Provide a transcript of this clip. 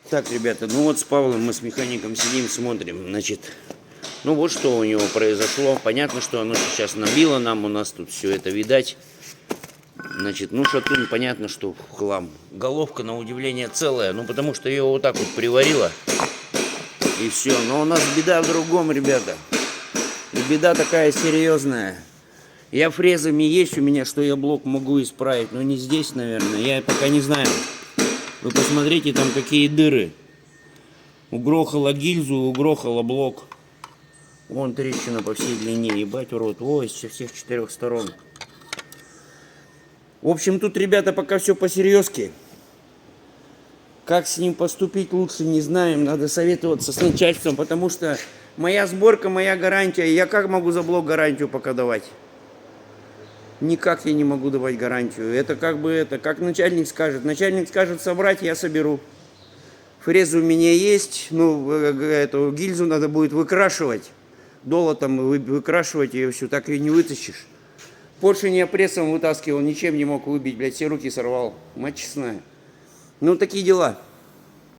Так, ребята, ну вот с Павлом мы с механиком сидим, смотрим, значит, ну вот что у него произошло. Понятно, что оно сейчас набило нам, у нас тут все это видать. Значит, ну шатун, понятно, что в хлам. Головка, на удивление, целая, ну потому что ее вот так вот приварило. И все. Но у нас беда в другом, ребята. И беда такая серьезная. Я фрезами есть у меня, что я блок могу исправить, но не здесь, наверное. Я пока не знаю. Вы посмотрите, там какие дыры. Угрохало гильзу, угрохало блок. Вон трещина по всей длине, ебать урод. Ой, со всех 4 сторон. В общем, тут, ребята, пока все по-серьезки. Как с ним поступить лучше, не знаем. Надо советоваться с начальством, потому что моя сборка, моя гарантия. Я как могу за блок гарантию пока давать? Никак я не могу давать гарантию. Это как бы это, как начальник скажет. Начальник скажет собрать, я соберу. Фреза у меня есть, ну, эту гильзу надо будет выкрашивать. Долотом выкрашивать ее все, так и не вытащишь. Поршень я прессом вытаскивал, ничем не мог выбить, блядь, все руки сорвал. Мать честная. Ну, такие дела.